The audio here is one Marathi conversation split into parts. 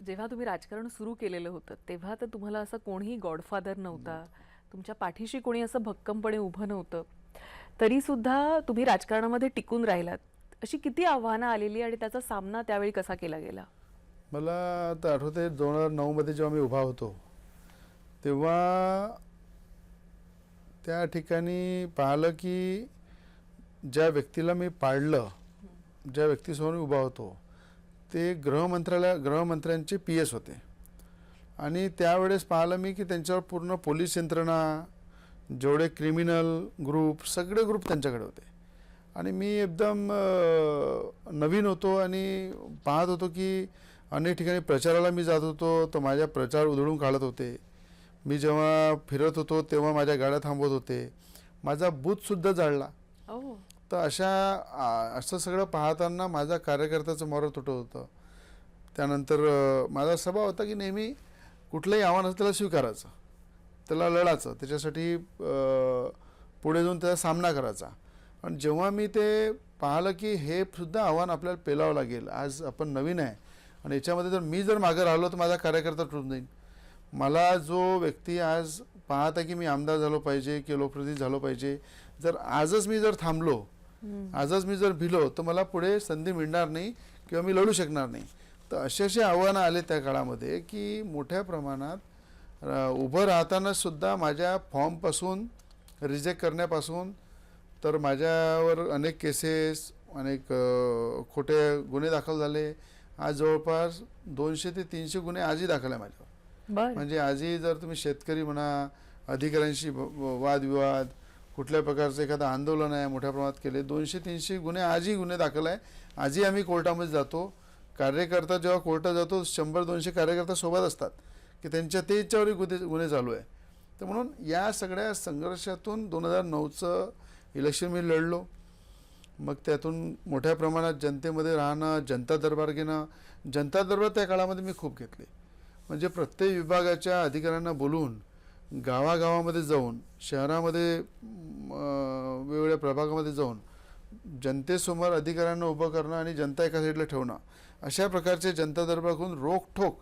जेव्हा तुम्ही राजकारण सुरू केलेलं होतं तेव्हा तर तुम्हाला असं कोणीही गॉडफादर नव्हता, तुमच्या पाठीशी कोणी असं भक्कमपणे उभं नव्हतं, तरी सुद्धा तुम्ही राजकारणामध्ये टिकून राहिलात. अशी किती आव्हानं आलेली आणि त्याचा सामना त्यावेळी कसा केला गेला? मला आता आठवते 2009 मध्ये जेव्हा मी उभा होतो तेव्हा त्या ठिकाणी पाहिलं की ज्या व्यक्तीला मी पाडलं, ज्या व्यक्तीसमोर मी उभा होतो ते गृहमंत्र्यांचे PS होते आणि त्यावेळेस पाहिलं मी की त्यांच्यावर पूर्ण पोलीस यंत्रणा, जेवढे क्रिमिनल ग्रुप, सगळे ग्रुप त्यांच्याकडे होते आणि मी एकदम नवीन होतो आणि पाहत होतो की अनेक ठिकाणी प्रचाराला मी जात होतो तर माझ्या प्रचार उधळून काढत होते. मी जेव्हा फिरत होतो तेव्हा माझ्या गाड्या थांबवत होते. माझा बूथसुद्धा जाळला. तर असं सगळं पाहताना माझा कार्यकर्त्याचं मोरं तुटत होतं. त्यानंतर माझा स्वभाव होता की नेहमी कुठलंही आव्हान असतं त्याला स्वीकारायचं, त्याला लढायचं, त्याच्यासाठी पुढे जाऊन त्याचा सामना करायचा. आणि जेव्हा मी ते पाहिलं की हे सुद्धा आव्हान आपल्याला पेलावं लागेल, आज आपण नवीन आहे आणि याच्यामध्ये जर मी मागं राहिलो तर माझा कार्यकर्ता तुटून जाईल. मला जो व्यक्ती आज पाहत आहे की मी आमदार झालो पाहिजे की लोकप्रतिनिधी झालो पाहिजे, जर आजच मी रामलो, आजच मी भिलो तर मला पुढे संधी मिळणार नाही किंवा मी लढू शकणार नाही. तर असे आव्हानं आले त्या काळामध्ये की मोठ्या प्रमाणात उभं राहताना सुद्धा माझ्या फॉर्मपासून रिजेक्ट करण्यापासून तर माझ्यावर अनेक केसेस, अनेक खोटे गुन्हे दाखल झाले. आज जवळपास 200 ते 300 गुन्हे आजही दाखल आहे माझ्यावर. म्हणजे आजही जर तुम्ही शेतकरी म्हणा, अधिकाऱ्यांशी वादविवाद, कुठल्या प्रकारचं एखादं आंदोलन आहे मोठ्या प्रमाणात केले, 200-300 गुन्हे आजही गुन्हे दाखल आहे. आजही आम्ही कोर्टामध्ये जातो. कार्यकर्ता जेव्हा कोर्टात जातो 100-200 कार्यकर्ता सोबत असतात की त्यांच्या त्याच्यावरही गुन्हे चालू आहे. तर म्हणून या सगळ्या संघर्षातून 2009चं इलेक्शन मी लढलो. मग त्यातून मोठ्या प्रमाणात जनतेमध्ये राहणं, जनता दरबार घेणं. जनता दरबार त्या काळामध्ये मी खूप घेतले. म्हणजे प्रत्येक विभागाच्या अधिकाऱ्यांना बोलून गावागावामध्ये जाऊन, शहरामध्ये वेगवेगळ्या प्रभागामध्ये जाऊन जनतेसमोर अधिकाऱ्यांना उभं करणं आणि जनता एका साईडला ठेवणं, अशा प्रकारचे जनता दरबार करून रोखठोक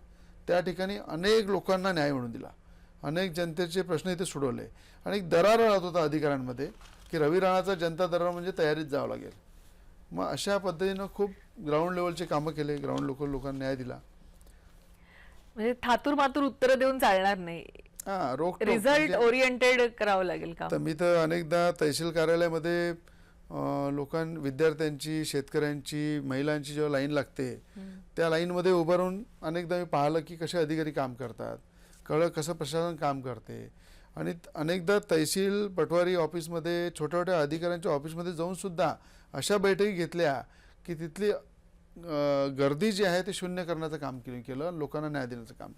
त्या ठिकाणी अनेक लोकांना न्याय मिळवून दिला. अनेक जनतेचे प्रश्न इथे सोडवले आणि एक दरार राहत होता अधिकाऱ्यांमध्ये की रवी राणाचा जनता दरबार म्हणजे तयारीत जावं लागेल. मग अशा पद्धतीनं खूप ग्राउंड लेवलचे कामं केले, ग्राउंड लोकांना न्याय दिला. म्हणजे थातूर मातूर उत्तर देऊन चालणार नाही, रिझल्ट ओरिएंटेड करावं लागेल का? तर मी तर अनेकदा तहसील कार्यालयामध्ये विद्यार्थ्यांची, शेतकऱ्यांची, महिलांची जेव्हा लाईन लागते त्या लाईनमध्ये उभं राहून अनेकदा मी पाहिलं की कसे अधिकारी काम करतात, कसं प्रशासन काम करते. आणि अनेकदा तहसील पटवारी ऑफिसमध्ये, छोट्या छोट्या अधिकाऱ्यांच्या ऑफिसमध्ये जाऊन सुद्धा अशा बैठकी घेतल्या की तिथली गर्दी जी आहे ते शून्य करण्याचं काम केलं, लोकांना न्याय देण्याचं काम.